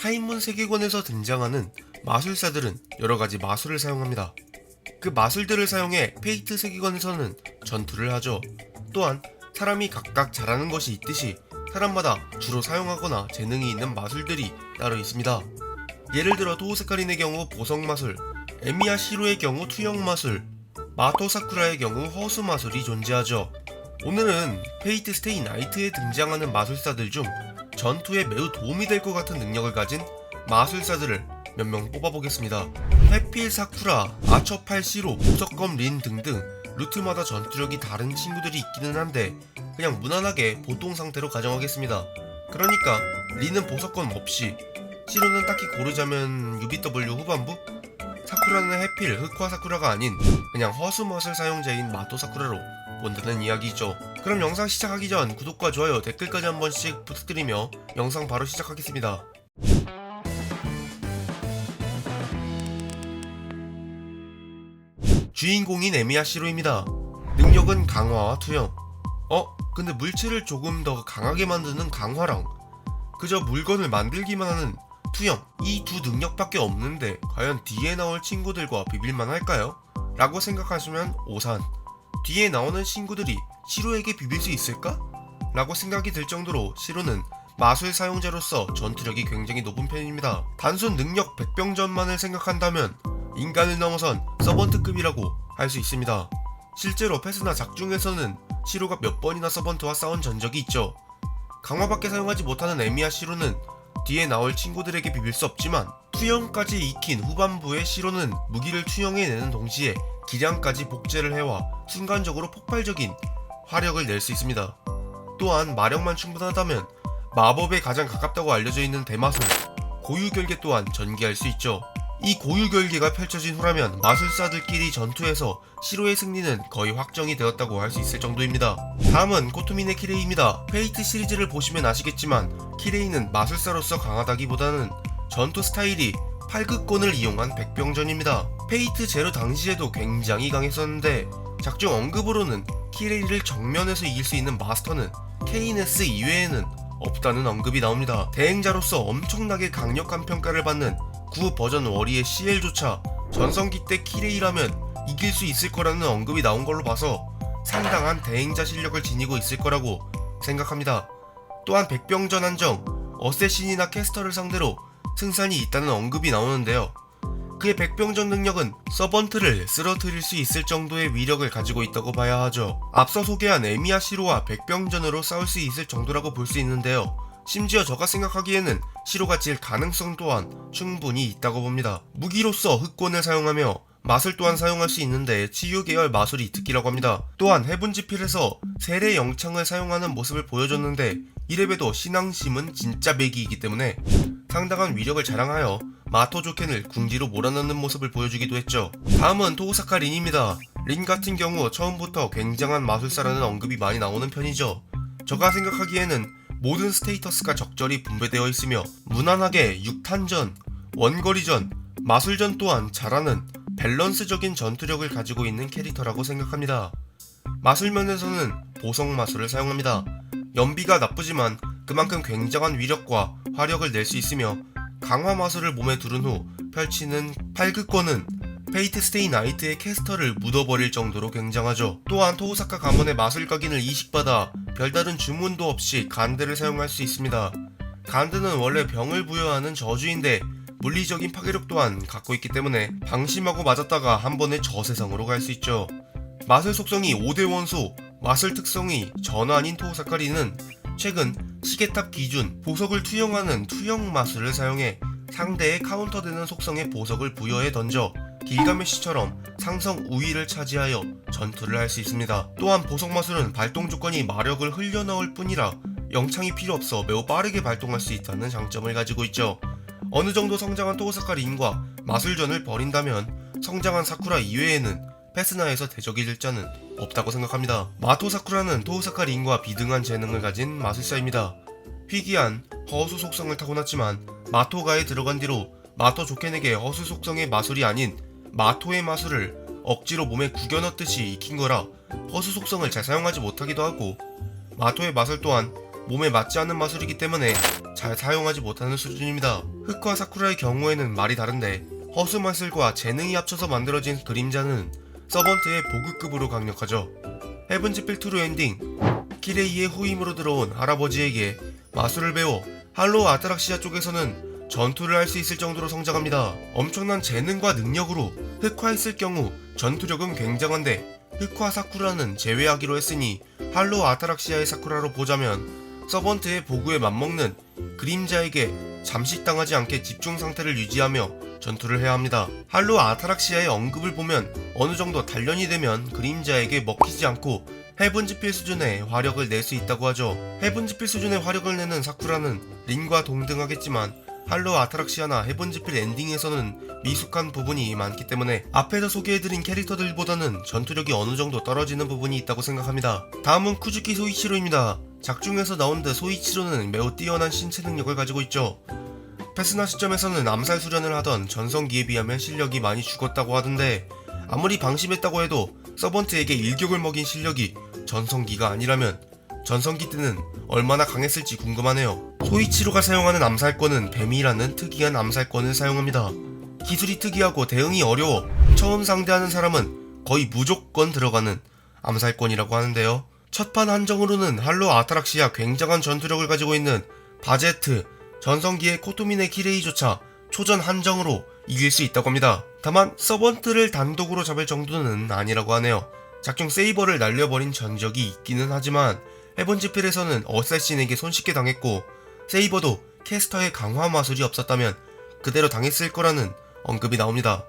타인문 세계관에서 등장하는 마술사들은 여러가지 마술을 사용합니다. 그 마술들을 사용해 페이트 세계관에서는 전투를 하죠. 또한 사람이 각각 잘하는 것이 있듯이 사람마다 주로 사용하거나 재능이 있는 마술들이 따로 있습니다. 예를 들어 토우스카린의 경우 보석마술, 에미야 시로의 경우 투영마술, 마토 사쿠라의 경우 허수마술이 존재하죠. 오늘은 페이트 스테이 나이트에 등장하는 마술사들 중 전투에 매우 도움이 될 것 같은 능력을 가진 마술사들을 몇 명 뽑아보겠습니다. 해필 사쿠라, 아처팔 시로, 보석검 린 등등 루트마다 전투력이 다른 친구들이 있기는 한데 그냥 무난하게 보통 상태로 가정하겠습니다. 그러니까 린은 보석검 없이, 시로는 딱히 고르자면 UBW 후반부, 사쿠라는 해필 흑화 사쿠라가 아닌 그냥 허수마술 사용자인 마토 사쿠라로 본다는 이야기죠. 그럼 영상 시작하기 전 구독과 좋아요, 댓글까지 한 번씩 부탁드리며 영상 바로 시작하겠습니다. 주인공인 에미야 시로입니다. 능력은 강화와 투영. 근데 물체를 조금 더 강하게 만드는 강화랑 그저 물건을 만들기만 하는 투영, 이 두 능력밖에 없는데 과연 뒤에 나올 친구들과 비빌만 할까요? 라고 생각하시면 오산. 뒤에 나오는 친구들이 시로에게 비빌 수 있을까? 라고 생각이 들 정도로 시로는 마술 사용자로서 전투력이 굉장히 높은 편입니다. 단순 능력 백병전만을 생각한다면 인간을 넘어선 서번트급이라고 할 수 있습니다. 실제로 페스나 작중에서는 시로가 몇 번이나 서번트와 싸운 전적이 있죠. 강화밖에 사용하지 못하는 에미야 시로는 뒤에 나올 친구들에게 비빌 수 없지만 투영까지 익힌 후반부의 시로는 무기를 투영해내는 동시에 기량까지 복제를 해와 순간적으로 폭발적인 화력을 낼 수 있습니다. 또한 마력만 충분하다면 마법에 가장 가깝다고 알려져 있는 대마술 고유결계 또한 전개할 수 있죠. 이 고유결계가 펼쳐진 후라면 마술사들끼리 전투에서 시로의 승리는 거의 확정이 되었다고 할 수 있을 정도입니다. 다음은 코토미네 키레이입니다. 페이트 시리즈를 보시면 아시겠지만 키레이는 마술사로서 강하다기보다는 전투 스타일이 팔극권을 이용한 백병전입니다. 페이트 제로 당시에도 굉장히 강했었는데 작중 언급으로는 키레이를 정면에서 이길 수 있는 마스터는 케이네스 이외에는 없다는 언급이 나옵니다. 대행자로서 엄청나게 강력한 평가를 받는 구 버전 워리의 CL조차 전성기 때 키레이라면 이길 수 있을 거라는 언급이 나온 걸로 봐서 상당한 대행자 실력을 지니고 있을 거라고 생각합니다. 또한 백병전 한정, 어쌔신이나 캐스터를 상대로 승산이 있다는 언급이 나오는데요. 그의 백병전 능력은 서번트를 쓰러뜨릴 수 있을 정도의 위력을 가지고 있다고 봐야 하죠. 앞서 소개한 에미야 시로와 백병전으로 싸울 수 있을 정도라고 볼 수 있는데요. 심지어 저가 생각하기에는 시로가 질 가능성 또한 충분히 있다고 봅니다. 무기로서 흑권을 사용하며 마술 또한 사용할 수 있는데 치유 계열 마술이 특기라고 합니다. 또한 해븐지필에서 세례 영창을 사용하는 모습을 보여줬는데 이래봬도 신앙심은 진짜 매기이기 때문에 상당한 위력을 자랑하여 마토 조켄을 궁지로 몰아넣는 모습을 보여주기도 했죠. 다음은 토우사카 린입니다. 린 같은 경우 처음부터 굉장한 마술사라는 언급이 많이 나오는 편이죠. 저가 생각하기에는 모든 스테이터스가 적절히 분배되어 있으며 무난하게 6탄전, 원거리전, 마술전 또한 잘하는 밸런스적인 전투력을 가지고 있는 캐릭터라고 생각합니다. 마술면에서는 보석 마술을 사용합니다. 연비가 나쁘지만 그만큼 굉장한 위력과 화력을 낼 수 있으며 강화 마술을 몸에 두른 후 펼치는 팔극권은 페이트 스테이 나이트의 캐스터를 묻어버릴 정도로 굉장하죠. 또한 토우사카 가문의 마술 각인을 이식받아 별다른 주문도 없이 간드를 사용할 수 있습니다. 간드는 원래 병을 부여하는 저주인데 물리적인 파괴력 또한 갖고 있기 때문에 방심하고 맞았다가 한 번에 저세상으로 갈 수 있죠. 마술 속성이 5대 원소, 마술 특성이 전환인 토우사카 린은 최근 시계탑 기준 보석을 투영하는 투영 마술을 사용해 상대의 카운터되는 속성의 보석을 부여해 던져 길가메시처럼 상성 우위를 차지하여 전투를 할 수 있습니다. 또한 보석 마술은 발동 조건이 마력을 흘려넣을 뿐이라 영창이 필요 없어 매우 빠르게 발동할 수 있다는 장점을 가지고 있죠. 어느 정도 성장한 토우사카 린과 마술전을 벌인다면 성장한 사쿠라 이외에는 페스나에서 대적이 될 자는 없다고 생각합니다. 마토 사쿠라는 토우사카 린과 비등한 재능을 가진 마술사입니다. 희귀한 허수 속성을 타고났지만 마토가에 들어간 뒤로 마토 조켄에게 허수 속성의 마술이 아닌 마토의 마술을 억지로 몸에 구겨 넣듯이 익힌 거라 허수 속성을 잘 사용하지 못하기도 하고 마토의 마술 또한 몸에 맞지 않는 마술이기 때문에 잘 사용하지 못하는 수준입니다. 흑화 사쿠라의 경우에는 말이 다른데 허수만슬과 재능이 합쳐서 만들어진 그림자는 서번트의 보급급으로 강력하죠. 헤븐즈필 트루 엔딩, 키레이의 후임으로 들어온 할아버지에게 마술을 배워 할로우 아트락시아 쪽에서는 전투를 할 수 있을 정도로 성장합니다. 엄청난 재능과 능력으로 흑화했을 경우 전투력은 굉장한데 흑화 사쿠라는 제외하기로 했으니 할로우 아트락시아의 사쿠라로 보자면 서번트의 보구에 맞먹는 그림자에게 잠식당하지 않게 집중 상태를 유지하며 전투를 해야 합니다. 할로우 아타락시아의 언급을 보면 어느 정도 단련이 되면 그림자에게 먹히지 않고 헤븐즈필 수준의 화력을 낼 수 있다고 하죠. 헤븐즈필 수준의 화력을 내는 사쿠라는 린과 동등하겠지만 할로우 아타락시아나 헤븐즈필 엔딩에서는 미숙한 부분이 많기 때문에 앞에서 소개해드린 캐릭터들보다는 전투력이 어느 정도 떨어지는 부분이 있다고 생각합니다. 다음은 쿠즈키 소이치로입니다. 작중에서 나온 듯 소이치로는 매우 뛰어난 신체 능력을 가지고 있죠. 페스나 시점에서는 암살 수련을 하던 전성기에 비하면 실력이 많이 죽었다고 하던데 아무리 방심했다고 해도 서번트에게 일격을 먹인 실력이 전성기가 아니라면 전성기 때는 얼마나 강했을지 궁금하네요. 소이치로가 사용하는 암살권은 뱀이라는 특이한 암살권을 사용합니다. 기술이 특이하고 대응이 어려워 처음 상대하는 사람은 거의 무조건 들어가는 암살권이라고 하는데요. 첫판 한정으로는 할로우 아타락시아 굉장한 전투력을 가지고 있는 바제트, 전성기의 코토미네 키레이조차 초전 한정으로 이길 수 있다고 합니다. 다만 서번트를 단독으로 잡을 정도는 아니라고 하네요. 작중 세이버를 날려버린 전적이 있기는 하지만 헤븐즈필에서는 어쌔신에게 손쉽게 당했고 세이버도 캐스터의 강화 마술이 없었다면 그대로 당했을 거라는 언급이 나옵니다.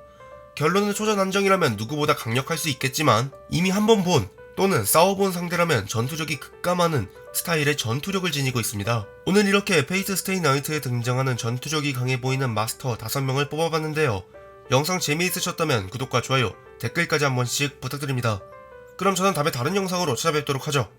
결론은 초전 한정이라면 누구보다 강력할 수 있겠지만 이미 한번 본 또는 싸워본 상대라면 전투력이 급감하는 스타일의 전투력을 지니고 있습니다. 오늘 이렇게 페이트 스테이 나이트에 등장하는 전투력이 강해 보이는 마스터 5명을 뽑아봤는데요. 영상 재미있으셨다면 구독과 좋아요, 댓글까지 한 번씩 부탁드립니다. 그럼 저는 다음에 다른 영상으로 찾아뵙도록 하죠.